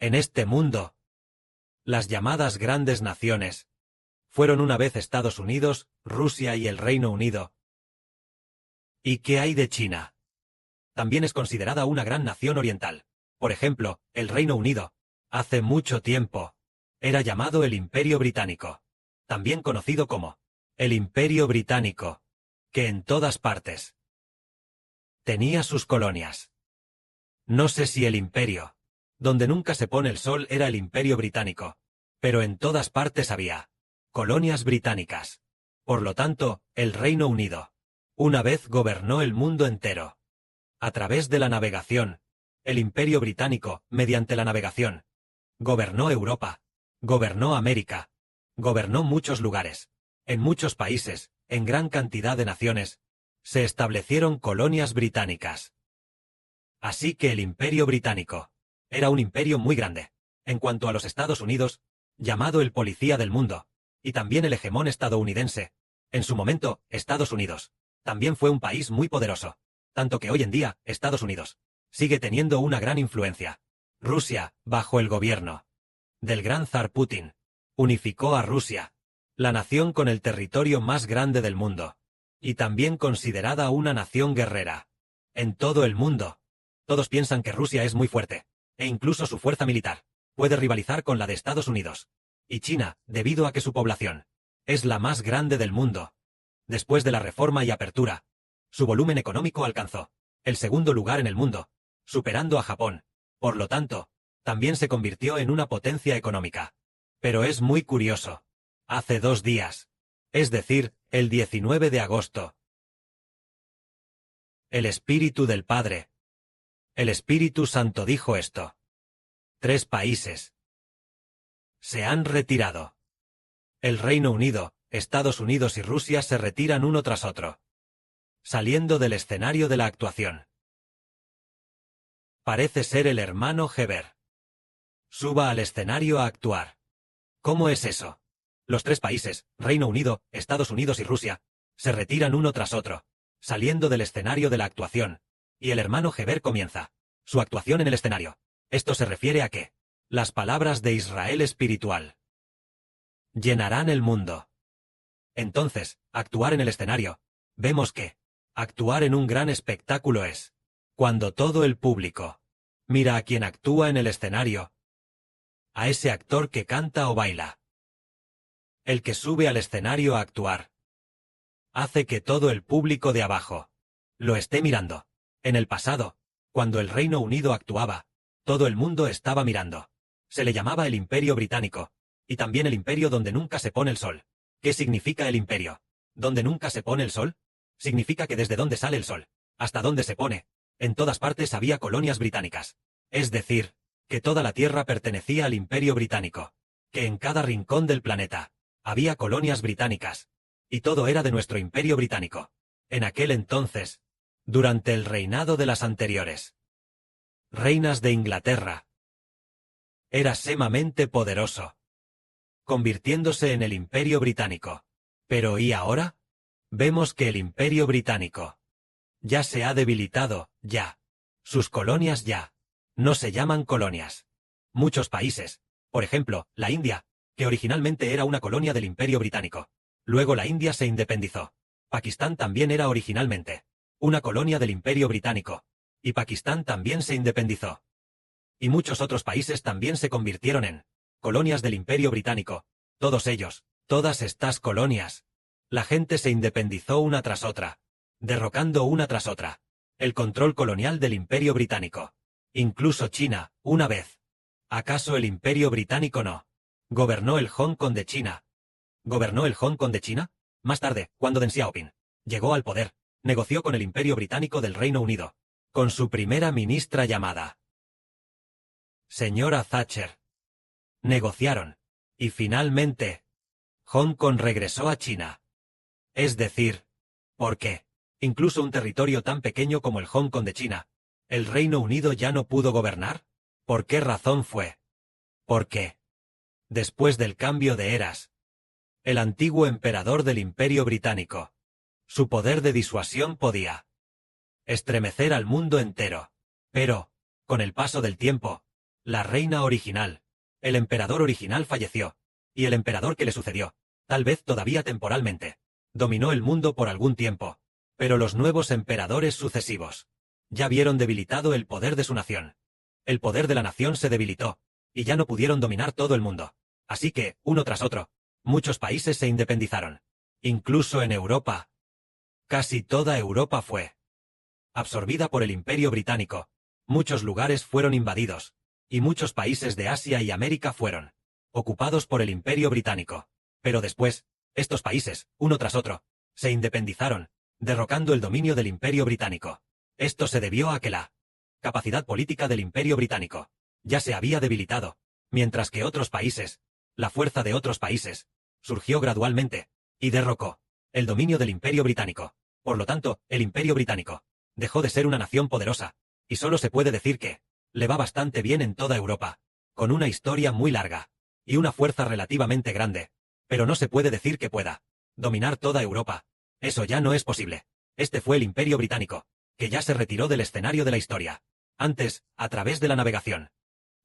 En este mundo, las llamadas grandes naciones fueron una vez Estados Unidos, Rusia y el Reino Unido. ¿Y qué hay de China? También es considerada una gran nación oriental. Por ejemplo, el Reino Unido, hace mucho tiempo, era llamado el Imperio Británico, también conocido como el Imperio Británico, que en todas partes tenía sus colonias. No sé si el imperio, donde nunca se pone el sol, era el Imperio Británico, pero en todas partes había colonias británicas. Por lo tanto, el Reino Unido una vez gobernó el mundo entero. A través de la navegación, el Imperio Británico, mediante la navegación, gobernó Europa, gobernó América, gobernó muchos lugares, en muchos países, en gran cantidad de naciones, se establecieron colonias británicas. Así que el Imperio Británico era un imperio muy grande. En cuanto a los Estados Unidos, llamado el policía del mundo, y también el hegemón estadounidense, en su momento, Estados Unidos, también fue un país muy poderoso, tanto que hoy en día, Estados Unidos sigue teniendo una gran influencia. Rusia, bajo el gobierno del gran zar Putin, unificó a Rusia, la nación con el territorio más grande del mundo, y también considerada una nación guerrera. En todo el mundo, todos piensan que Rusia es muy fuerte, e incluso su fuerza militar puede rivalizar con la de Estados Unidos. Y China, debido a que su población es la más grande del mundo. Después de la reforma y apertura, su volumen económico alcanzó el segundo lugar en el mundo, superando a Japón. Por lo tanto, también se convirtió en una potencia económica. Pero es muy curioso. Hace 2 días, es decir, el 19 de agosto, el Espíritu del Padre, el Espíritu Santo dijo esto. 3 países se han retirado. El Reino Unido, Estados Unidos y Rusia se retiran uno tras otro, saliendo del escenario de la actuación. Parece ser el hermano Heber. Suba al escenario a actuar. ¿Cómo es eso? Los 3 países, Reino Unido, Estados Unidos y Rusia, se retiran uno tras otro, saliendo del escenario de la actuación, y el hermano Heber comienza su actuación en el escenario. Esto se refiere a que las palabras de Israel espiritual llenarán el mundo. Entonces, actuar en el escenario, vemos que actuar en un gran espectáculo es cuando todo el público mira a quien actúa en el escenario, a ese actor que canta o baila. El que sube al escenario a actuar hace que todo el público de abajo lo esté mirando. En el pasado, cuando el Reino Unido actuaba, todo el mundo estaba mirando. Se le llamaba el Imperio Británico, y también el imperio donde nunca se pone el sol. ¿Qué significa el imperio? ¿Donde nunca se pone el sol? Significa que desde donde sale el sol hasta donde se pone, en todas partes había colonias británicas. Es decir, que toda la Tierra pertenecía al Imperio Británico, que en cada rincón del planeta había colonias británicas, y todo era de nuestro Imperio Británico. En aquel entonces, durante el reinado de las anteriores reinas de Inglaterra, era sumamente poderoso, convirtiéndose en el Imperio Británico. Pero ¿y ahora? Vemos que el Imperio Británico ya se ha debilitado, ya. Sus colonias ya no se llaman colonias. Muchos países, por ejemplo, la India, que originalmente era una colonia del Imperio Británico. Luego la India se independizó. Pakistán también era originalmente una colonia del Imperio Británico, y Pakistán también se independizó. Y muchos otros países también se convirtieron en colonias del Imperio Británico. Todos ellos, todas estas colonias, la gente se independizó una tras otra, derrocando una tras otra el control colonial del Imperio Británico. Incluso China, una vez. ¿Acaso el Imperio Británico no gobernó el Hong Kong de China? ¿Gobernó el Hong Kong de China? Más tarde, cuando Deng Xiaoping llegó al poder, negoció con el Imperio Británico del Reino Unido, con su primera ministra llamada señora Thatcher. Negociaron, y finalmente, Hong Kong regresó a China. Es decir, ¿por qué? Incluso un territorio tan pequeño como el Hong Kong de China, ¿el Reino Unido ya no pudo gobernar? ¿Por qué razón fue? ¿Por qué? Después del cambio de eras, el antiguo emperador del Imperio Británico, su poder de disuasión podía estremecer al mundo entero. Pero, con el paso del tiempo, La reina original. El emperador original falleció. Y el emperador que le sucedió, tal vez todavía temporalmente, dominó el mundo por algún tiempo. Pero los nuevos emperadores sucesivos ya vieron debilitado el poder de su nación. El poder de la nación se debilitó, y ya no pudieron dominar todo el mundo. Así que, uno tras otro, muchos países se independizaron. Incluso en Europa. Casi toda Europa fue absorbida por el Imperio Británico. Muchos lugares fueron invadidos, y muchos países de Asia y América fueron ocupados por el Imperio Británico. Pero después, estos países, uno tras otro, se independizaron, derrocando el dominio del Imperio Británico. Esto se debió a que la capacidad política del Imperio Británico ya se había debilitado, mientras que otros países, la fuerza de otros países, surgió gradualmente, y derrocó el dominio del Imperio Británico. Por lo tanto, el Imperio Británico dejó de ser una nación poderosa, y solo se puede decir que le va bastante bien en toda Europa, con una historia muy larga, y una fuerza relativamente grande, pero no se puede decir que pueda dominar toda Europa. Eso ya no es posible. Este fue el Imperio Británico, que ya se retiró del escenario de la historia. Antes, a través de la navegación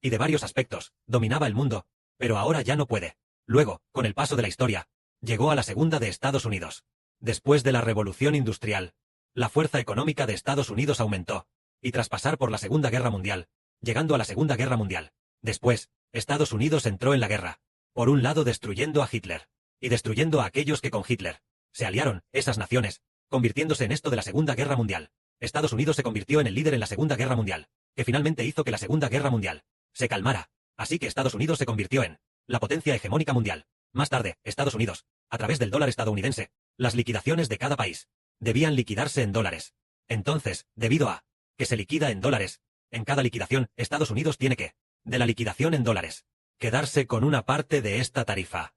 y de varios aspectos, dominaba el mundo, pero ahora ya no puede. Luego, con el paso de la historia, llegó a la segunda de Estados Unidos. Después de la Revolución Industrial, la fuerza económica de Estados Unidos aumentó, y tras pasar por la Segunda Guerra Mundial, llegando a la Segunda Guerra Mundial, después, Estados Unidos entró en la guerra, por un lado destruyendo a Hitler, y destruyendo a aquellos que con Hitler se aliaron, esas naciones, convirtiéndose en esto de la Segunda Guerra Mundial. Estados Unidos se convirtió en el líder en la Segunda Guerra Mundial, que finalmente hizo que la Segunda Guerra Mundial se calmara. Así que Estados Unidos se convirtió en la potencia hegemónica mundial. Más tarde, Estados Unidos, a través del dólar estadounidense, las liquidaciones de cada país debían liquidarse en dólares. Entonces, debido a que se liquida en dólares, en cada liquidación, Estados Unidos tiene que, de la liquidación en dólares, quedarse con una parte de esta tarifa.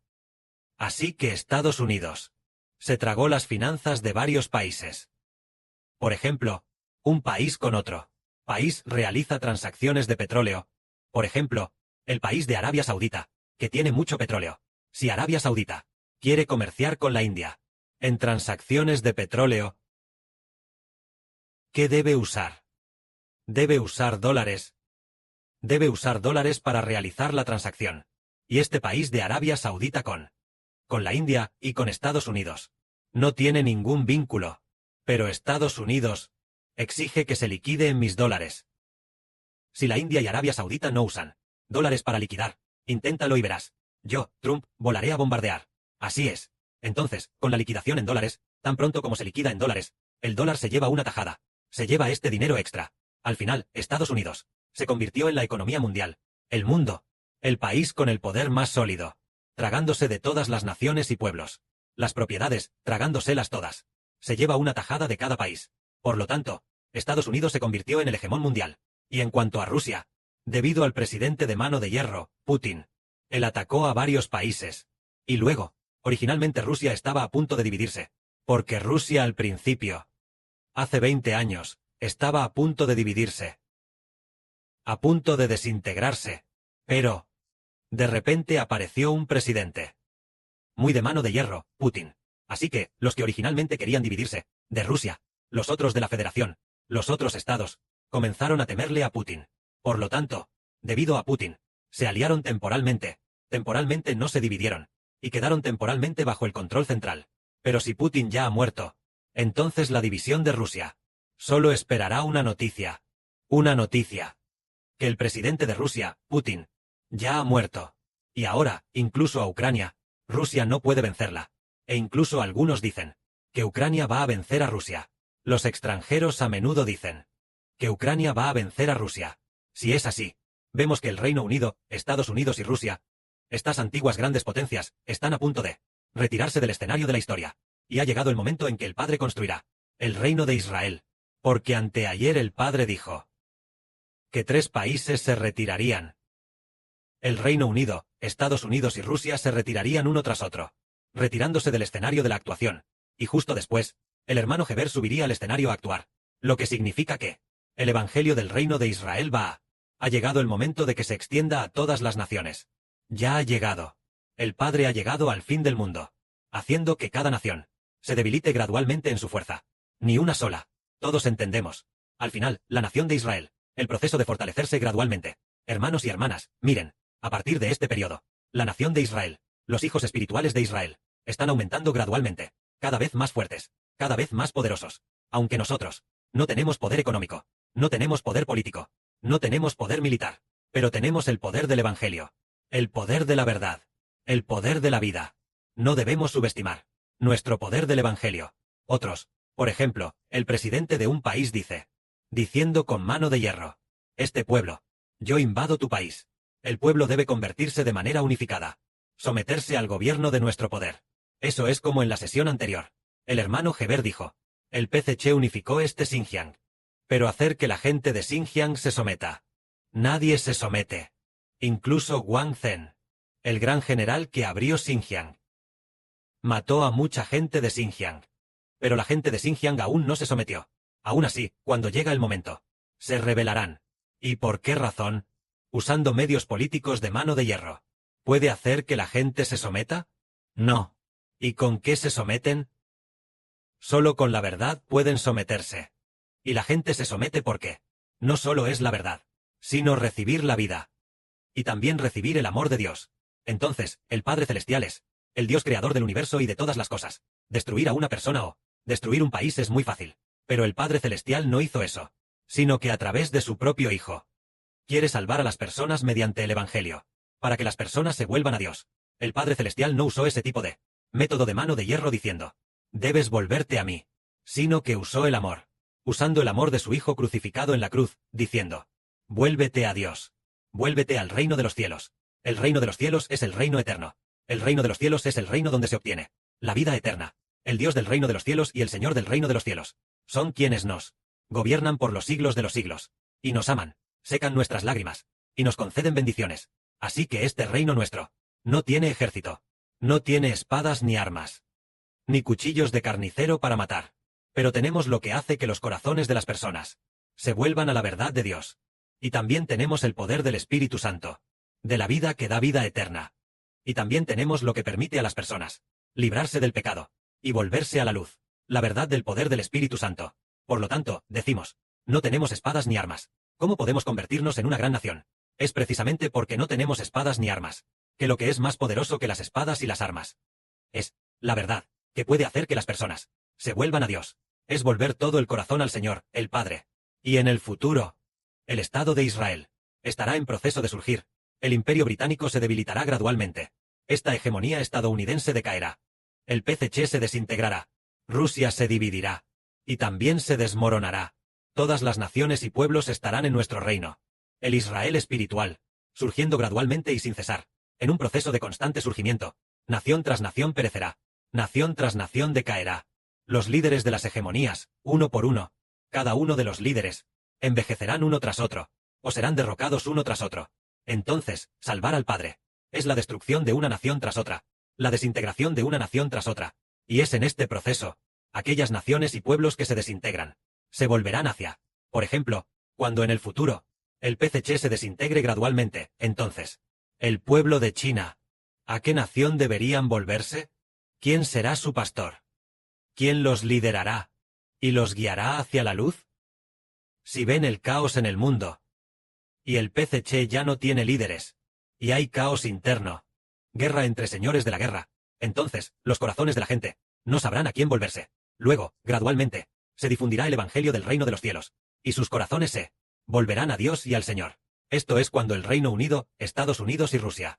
Así que Estados Unidos se tragó las finanzas de varios países. Por ejemplo, un país con otro país realiza transacciones de petróleo. Por ejemplo, el país de Arabia Saudita, que tiene mucho petróleo. Si Arabia Saudita quiere comerciar con la India en transacciones de petróleo, ¿qué debe usar? Debe usar dólares. Debe usar dólares para realizar la transacción. Y este país de Arabia Saudita con la India y con Estados Unidos no tiene ningún vínculo. Pero Estados Unidos exige que se liquide en mis dólares. Si la India y Arabia Saudita no usan dólares para liquidar, inténtalo y verás. Yo, Trump, volaré a bombardear. Así es. Entonces, con la liquidación en dólares, tan pronto como se liquida en dólares, el dólar se lleva una tajada. Se lleva este dinero extra. Al final, Estados Unidos se convirtió en la economía mundial, el mundo, el país con el poder más sólido, tragándose de todas las naciones y pueblos. Las propiedades, tragándoselas todas. Se lleva una tajada de cada país. Por lo tanto, Estados Unidos se convirtió en el hegemón mundial. Y en cuanto a Rusia, debido al presidente de mano de hierro, Putin, él atacó a varios países. Y luego, originalmente Rusia estaba a punto de dividirse, porque Rusia al principio, hace 20 años, estaba a punto de dividirse. A punto de desintegrarse. Pero, de repente apareció un presidente muy de mano de hierro, Putin. Así que, los que originalmente querían dividirse, de Rusia, los otros de la Federación, los otros estados, comenzaron a temerle a Putin. Por lo tanto, debido a Putin, se aliaron temporalmente no se dividieron, y quedaron temporalmente bajo el control central. Pero si Putin ya ha muerto, entonces la división de Rusia solo esperará una noticia. Una noticia. Que el presidente de Rusia, Putin, ya ha muerto. Y ahora, incluso a Ucrania, Rusia no puede vencerla. E incluso algunos dicen que Ucrania va a vencer a Rusia. Los extranjeros a menudo dicen que Ucrania va a vencer a Rusia. Si es así, vemos que el Reino Unido, Estados Unidos y Rusia, estas antiguas grandes potencias, están a punto de retirarse del escenario de la historia. Y ha llegado el momento en que el Padre construirá el reino de Israel. Porque anteayer el Padre dijo que 3 países se retirarían. El Reino Unido, Estados Unidos y Rusia se retirarían uno tras otro, retirándose del escenario de la actuación. Y justo después, el hermano Heber subiría al escenario a actuar. Lo que significa que el Evangelio del Reino de Israel ha llegado el momento de que se extienda a todas las naciones. Ya ha llegado. El Padre ha llegado al fin del mundo, haciendo que cada nación se debilite gradualmente en su fuerza. Ni una sola. Todos entendemos. Al final, la nación de Israel, el proceso de fortalecerse gradualmente, Hermanos y hermanas, miren, a partir de este periodo, la nación de Israel, los hijos espirituales de Israel, están aumentando gradualmente, cada vez más fuertes, cada vez más poderosos. Aunque nosotros no tenemos poder económico, no tenemos poder político, no tenemos poder militar, pero tenemos el poder del Evangelio, el poder de la verdad, el poder de la vida. No debemos subestimar nuestro poder del Evangelio. Otros, por ejemplo, el presidente de un país diciendo con mano de hierro, este pueblo, yo invado tu país. El pueblo debe convertirse de manera unificada, someterse al gobierno de nuestro poder. Eso es como en la sesión anterior. El hermano Heber dijo, el PCC unificó este Xinjiang. Pero hacer que la gente de Xinjiang se someta. Nadie se somete. Incluso Wang Zhen, el gran general que abrió Xinjiang. Mató a mucha gente de Xinjiang. Pero la gente de Xinjiang aún no se sometió. Aún así, cuando llega el momento, se rebelarán. ¿Y por qué razón? Usando medios políticos de mano de hierro. ¿Puede hacer que la gente se someta? No. ¿Y con qué se someten? Solo con la verdad pueden someterse. Y la gente se somete porque no solo es la verdad, sino recibir la vida. Y también recibir el amor de Dios. Entonces, el Padre Celestial es el Dios creador del universo y de todas las cosas. Destruir a una persona o destruir un país es muy fácil. Pero el Padre Celestial no hizo eso, sino que a través de su propio Hijo. Quiere salvar a las personas mediante el Evangelio, para que las personas se vuelvan a Dios. El Padre Celestial no usó ese tipo de método de mano de hierro diciendo, debes volverte a mí, sino que usó el amor, usando el amor de su Hijo crucificado en la cruz, diciendo, vuélvete a Dios, vuélvete al reino de los cielos. El reino de los cielos es el reino eterno. El reino de los cielos es el reino donde se obtiene la vida eterna. El Dios del reino de los cielos y el Señor del reino de los cielos son quienes nos gobiernan por los siglos de los siglos, y nos aman, secan nuestras lágrimas, y nos conceden bendiciones. Así que este reino nuestro no tiene ejército, no tiene espadas ni armas, ni cuchillos de carnicero para matar, pero tenemos lo que hace que los corazones de las personas se vuelvan a la verdad de Dios. Y también tenemos el poder del Espíritu Santo, de la vida que da vida eterna. Y también tenemos lo que permite a las personas librarse del pecado y volverse a la luz, la verdad del poder del Espíritu Santo. Por lo tanto, decimos, no tenemos espadas ni armas. ¿Cómo podemos convertirnos en una gran nación? Es precisamente porque no tenemos espadas ni armas, que lo que es más poderoso que las espadas y las armas es la verdad, que puede hacer que las personas se vuelvan a Dios. Es volver todo el corazón al Señor, el Padre. Y en el futuro, el Estado de Israel estará en proceso de surgir. El Imperio Británico se debilitará gradualmente. Esta hegemonía estadounidense decaerá. El PCC se desintegrará. Rusia se dividirá. Y también se desmoronará. Todas las naciones y pueblos estarán en nuestro reino. El Israel espiritual, surgiendo gradualmente y sin cesar, en un proceso de constante surgimiento. Nación tras nación perecerá. Nación tras nación decaerá. Los líderes de las hegemonías, uno por uno, cada uno de los líderes, envejecerán uno tras otro, o serán derrocados uno tras otro. Entonces, salvar al Padre es la destrucción de una nación tras otra, la desintegración de una nación tras otra. Y es en este proceso, aquellas naciones y pueblos que se desintegran, se volverán hacia, por ejemplo, cuando en el futuro, el PCC se desintegre gradualmente, entonces, el pueblo de China, ¿a qué nación deberían volverse? ¿Quién será su pastor? ¿Quién los liderará y los guiará hacia la luz? Si ven el caos en el mundo, y el PCC ya no tiene líderes, y hay caos interno, guerra entre señores de la guerra, entonces, los corazones de la gente no sabrán a quién volverse. Luego, gradualmente, se difundirá el Evangelio del reino de los cielos, y sus corazones se volverán a Dios y al Señor. Esto es cuando el Reino Unido, Estados Unidos y Rusia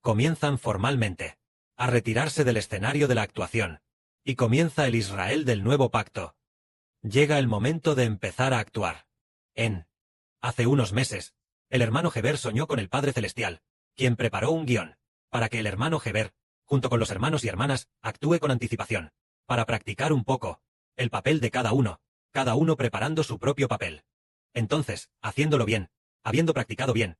comienzan formalmente a retirarse del escenario de la actuación, y comienza el Israel del nuevo pacto. Llega el momento de empezar a actuar. Hace unos meses, el hermano Heber soñó con el Padre Celestial, quien preparó un guión, para que el hermano Heber, junto con los hermanos y hermanas, actúe con anticipación, para practicar un poco el papel de cada uno preparando su propio papel. Entonces, haciéndolo bien, habiendo practicado bien,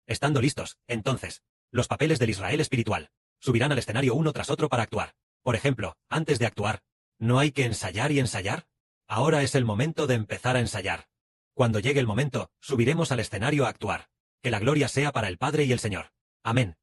estando listos, entonces, los papeles del Israel espiritual subirán al escenario uno tras otro para actuar. Por ejemplo, antes de actuar, ¿no hay que ensayar y ensayar? Ahora es el momento de empezar a ensayar. Cuando llegue el momento, subiremos al escenario a actuar. Que la gloria sea para el Padre y el Señor. Amén.